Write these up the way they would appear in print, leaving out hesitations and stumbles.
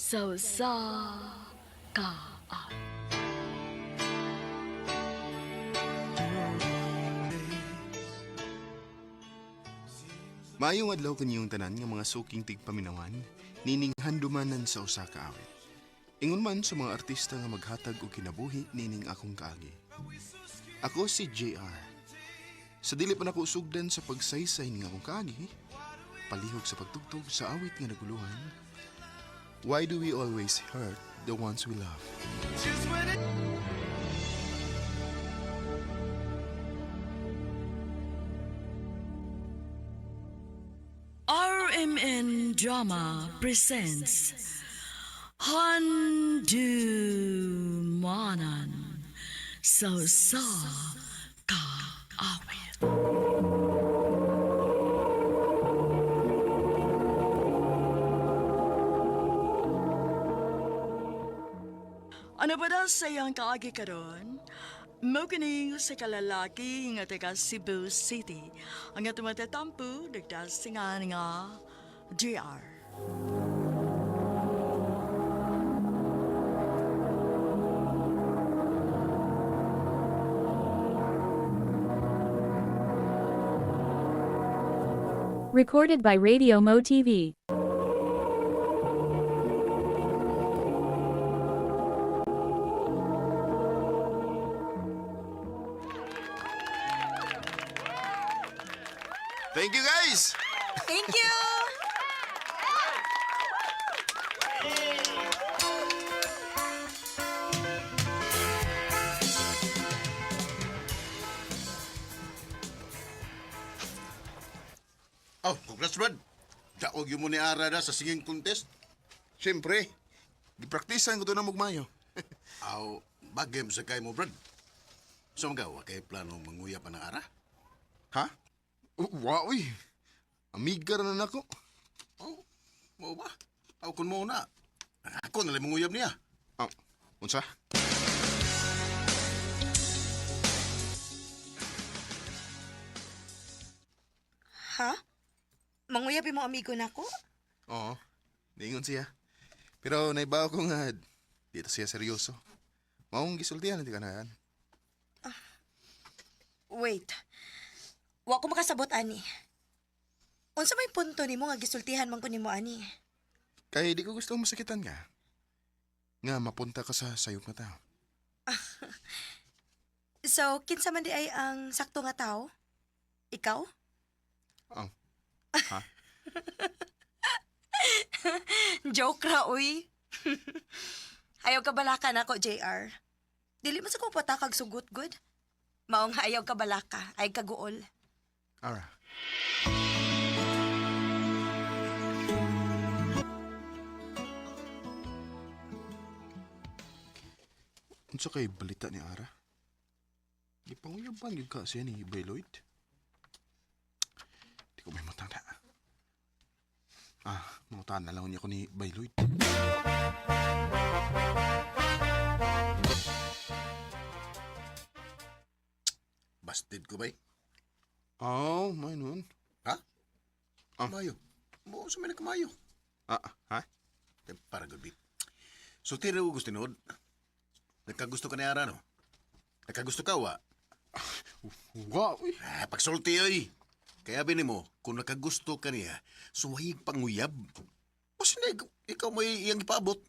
sa ka. Maayong adlaw kaniyong tanan nga mga suking tigpaminawan, nining handumanan sa usa ka awit. Ingon man sa mga artista nga maghatag og kinabuhi nining akong kaagi. Ako si JR. Sa dili pa nako sugdan sa pagsaysay ning akong kaagi, palihog sa pagtugtog sa awit nga naguluhan. Why do we always hurt the ones we love? RMN Drama presents Handumanan sa ka awit. Ano ba daw sayang kaagi karon? Mao kini sa kalalaki nga taga Cebu City. Ang nga tumatatampo nagdasingan nga JR. Recorded by Radio Mo TV. Thank you guys! Thank you! Oh, congrats, Brad. Daog yung mo ni Ara na sa singing contest. Siyempre, gipraktisan ko to na magmayo. Aw, bagay mo sa kay mo, Brad. So, magawa kay plano manguya pa ng Ara? Ha? Wow, uy. Amiga na nako. Oh, mo ba? Aw, kun mo na. Ako na lang manguyab niya. Oh, unsa? Ha? Manguyabi mo amigo na ko? Oo, niingon siya. Pero naibaw ko nga, dito siya seryoso. Maong gisultihan, hindi ka na yan. Wait. Wa ko makasabot, ani. Unsa may punto ni mo nga gisultihan man ko ni mo, ani? Kaya di ko gusto masakitan ka. Nga mapunta ka sa sayop na tao. So, kinsa man di ay ang sakto nga tao? Ikaw? Oh. Ha? Joke ra, uy. Ayaw ka balaka na ko, JR. Dili mo sa ko patakag sugot, good? Maong ayaw ka balaka, ay kaguol. Ara. Unsa kay balita ni Ara? Gipanguyaban gyud ka siya ni Beloyd. Di ko may matanda. Mangutan na lang niya ko ni Beloyd. Busted ko ba? Oh, may nun. Ha? Ah. Kamayo. Mo sa may nagkamayo. Ha? Para gabi. So, tira ko gusto nod. Nagkagusto ka ni Ara, no? Nagkagusto ka, wa? Wow, uy. Pagsulti, oy. Kaya bini mo, kung nakagusto ka niya, suwayig panguyab. O sila, ikaw may iyang ipaabot.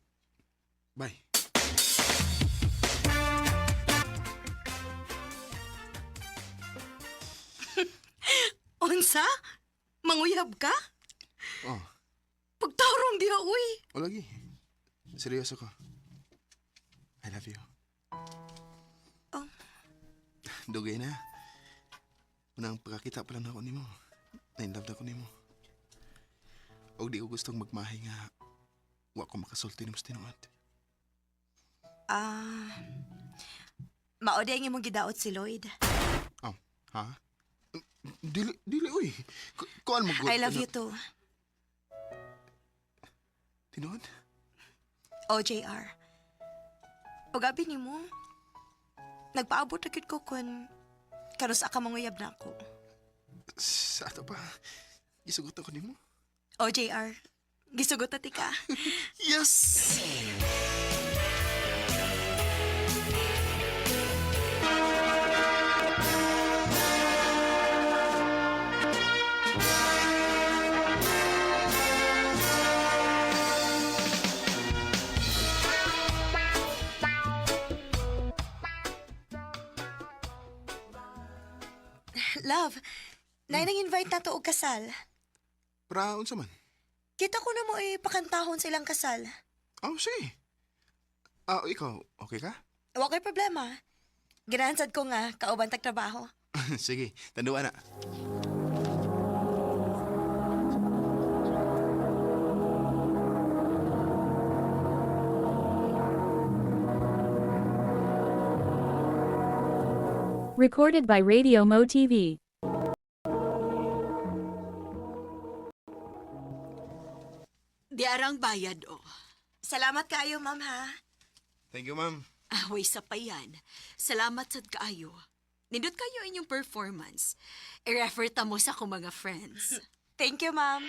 Bye. Unsa? Manguyab ka? Oh, Pagtarong diha, uy. o lagi. Seryoso ko. I love you. Oh. Dugay na. Unang pagkakita pa lang ako nimo. Na-inlove na ako nimo. O di ko gustong magmahay nga wa ko makasulti ng tinuod. Maoday nga mong gidaot si Lloyd. Oh, ha? Dili, uy. Kuan mo I love you too. Tinuod? OJR. O gabi ni mo, nagpaabot na gid ko kung karos ka manguyab na ako. Sa ato pa, isugot ako nimo. OJR, Gisugot na tika. Yes! Love, na nang invite na to og kasal. Para, unsa man? Kita ko na mo pakantahon silang kasal. Oh, sige. Ikaw, okay ka? Wa ko'y problema. Ginansad ko nga, kauban tag trabaho. Sige, tanduan na. Recorded by Radio Mo TV. Di arang bayad o. Salamat kaayo, ma'am, ha? Thank you, ma'am. Way sa payan. Salamat sad kaayo. Nindot kayo inyong performance. I-refer ta mo sa akong mga friends. Thank you, ma'am.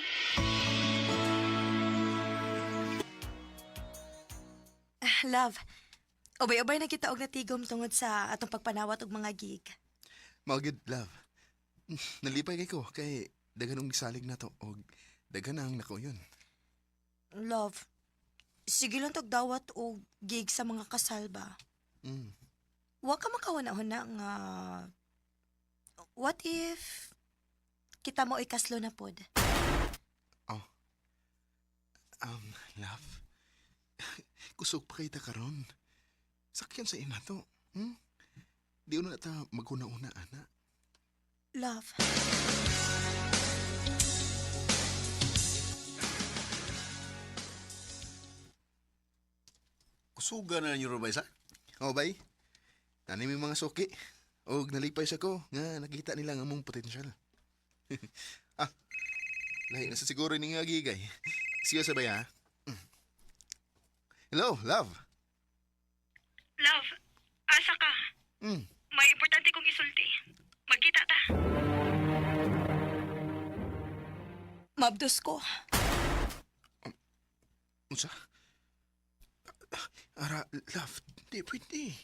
Love, ubay-ubay na kita og natigom tungod sa atong pagpanawat og mga gig. Magid, love. Nalipay kay ko kay daganong misalig na to og daghan ang nako yun. Love, sige lang tog dawat og gig sa mga kasal ba? Mm. Wa ka makahuna-huna nga... What if... kita mo ikaslo na pod? Love. Kusog pa kita karon. Sakyan sa ina to. Di una ta maguna-una, ana. Love. Kusuga na ninyo, Rubaysa? O, bay? Tani may mga suki. Og nalipay sa ko nga nakita nila nga mong potensyal. Lahi na sa siguro ni nga gigay. Siya sa baya. Hello, love. Love, asa ka? Mm. May importante kong isulti. Magkita ta. Mabdos ko. Unsa? Ara, love, di pwede.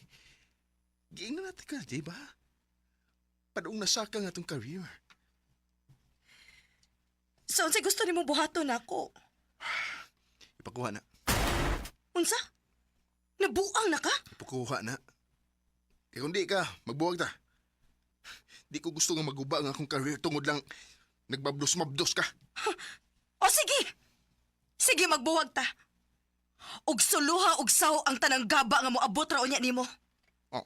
Giingnan natin ka, di ba? Padung nasaka nga tong career. So, unsay gusto nimo buhaton ako? Ipakuha na. Unsa? Nabuang na ka? Ipakuha na. Kaya kung di ka, magbuwag ta. Di ko gusto nga maguba ang akong career tungod lang nagbabdos-mabdos ka. O sige! Sige, magbuwag ta. Og suluha og saw ang tanang gaba nga moabot ra unya nimo. Oh.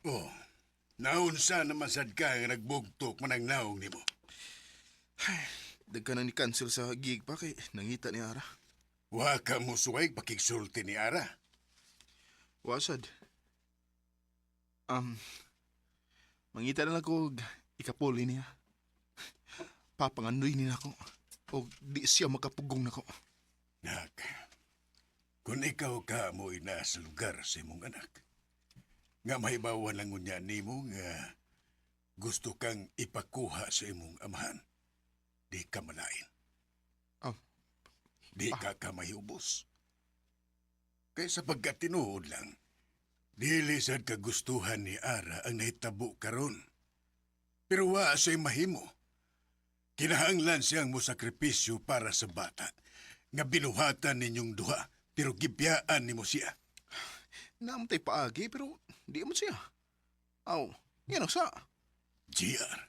Oh, naunsa na masad ka nga nagbugtok manang naong nimo. Dagka na ni cancel sa gig pa kay nangita ni Ara. Wa ka mo suway pakigsulti ni Ara. Wasad. Mangita na lang ko ikapuli niya. Papangandoy niya ako. O di siya makapugong nako. Nak, kung ikaw ka mo ina sa lugar sa imong anak, nga mahibawan lang unya nimo nga gusto kang ipakuha sa imong amahan, di ka malain. Oh. Di ka ka mahubos. Kaya sa pagkatinuod lang, dili sad kagustuhan ni Ara ang nahitabo karon. Pero wa sa'y mahimo. Kinahanglan siyang musakripisyo para sa bata, nga binuhatan ninyong duha, pero gibiyaan nimo siya. Naamtay paagi pero di mo siya. Aw, yan ang sa. GR.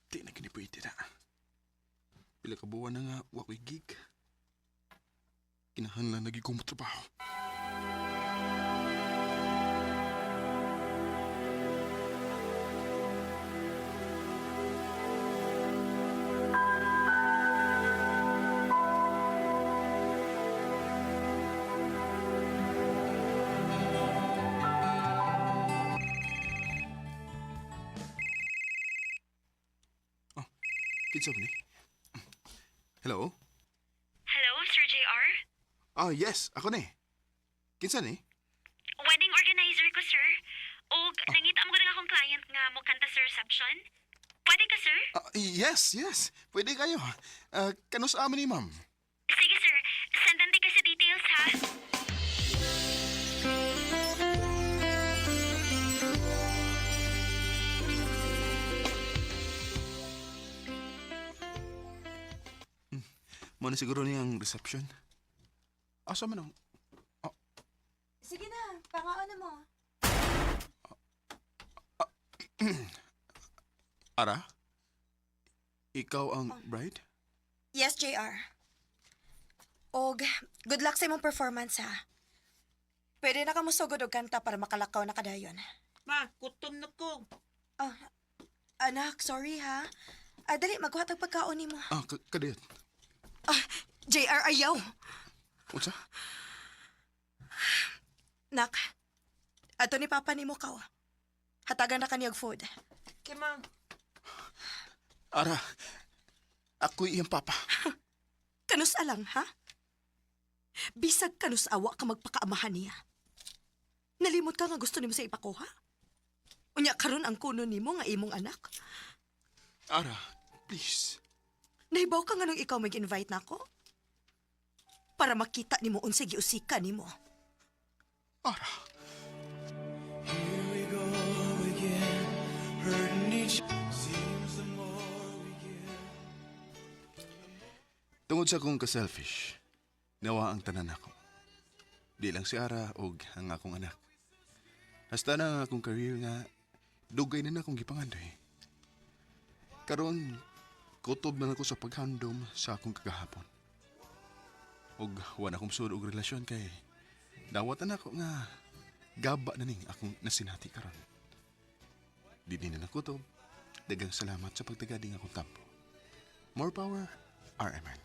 Di na kinipwede na. Pila ka buwan na nga wakoy gig. Kinahanglan lagi kong matrabaho. Kinsa ba ni? Hello? Hello, Sir JR? Ah, yes, ako ni. Kinsa ni? Wedding organizer ko, sir. O, nangita mo ko ng akong client nga mo kanta sa reception. Pwede ka, sir? Ah, yes. Pwede kayo. Kanus amin ni ma'am. Sige, sir. Sendan di ka sa details, ha? Mo na siguro niyang reception. Asa man ang... Sige na, pangaon na mo. Ara? Ikaw ang bride? Yes, JR. Og, good luck sa imong performance, ha? Pwede na ka mo sugod og kanta para makalakaw na kadayon. Ma, kutom na ko. Ah, anak, sorry, ha? Dali, magkuhatag pagkaon ni mo. Kadiyot. JR, ayaw. Unsa? Nak, ato ni Papa ni mo ka. Hatagan na kaniyag food. Kay ma, Ara, ako'y iyang papa. Kanus alang, ha? Bisag kanus awa ka magpakaamahan niya. Nalimot ka nga gusto nimo sa ipakuha? Unya karon ang kuno nimo nga imong anak. Ara, please. Nahibaw ka nga nung ikaw mag-invite nako? Para makita nimo unsay giusika nimo. Ara. Tungod sa akong ka-selfish, nawa ang tanan ako. Di lang si Ara og ang akong anak. Hasta na ang akong career nga dugay na akong gipangandoy. Karon kutob na ako sa paghandom sa akong kagahapon. Og wala akong sud og relasyon kay dawatan ako nga gaba na ning akong nasinati karon. Di din na kutob. Dagang salamat sa pagtagading akong tampo. More power, RMN.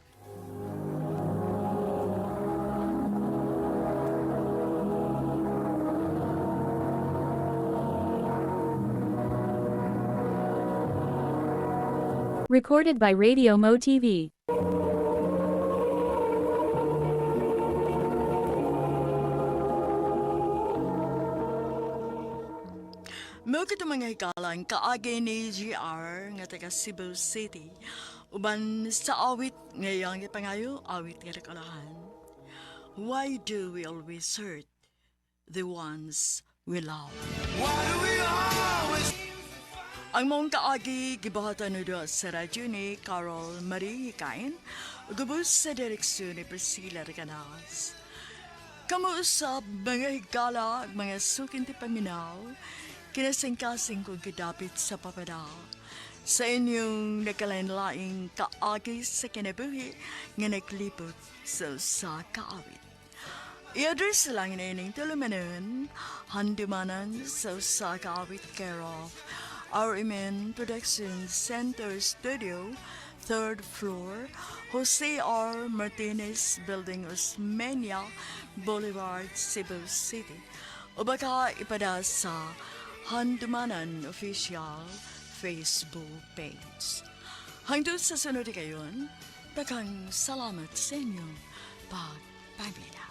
Recorded by Radio Mo TV. Mo kita mga hikalang kaagay ni GR nga taga Cebu City. Uban sa awit ngayong ipangayo, awit nga nakalahan. Why do we always hurt the ones we love? Ang mong kaagi gibahatan no sa radyo ni Carol Marie Hikain, gubos sa direksyon ni Priscilla Recanas. Kamuusap mga higala at mga sukin ti paminaw, kinasingkasing kong kidapit sa papada. Sa inyong nakalain-laing kaagi sa kinabuhi nga naglipot sa kaawit. I-address lang na ining tulumanon, handumanan sa kaawit care of RMN Production Center Studio, 3rd floor, Jose R. Martinez Building, Osmeña, Boulevard, Cebu City. O baka ipada sa Handumanan Official Facebook page. Hangtod sa sunod kayon, daghang salamat sa inyong pagpaminaw.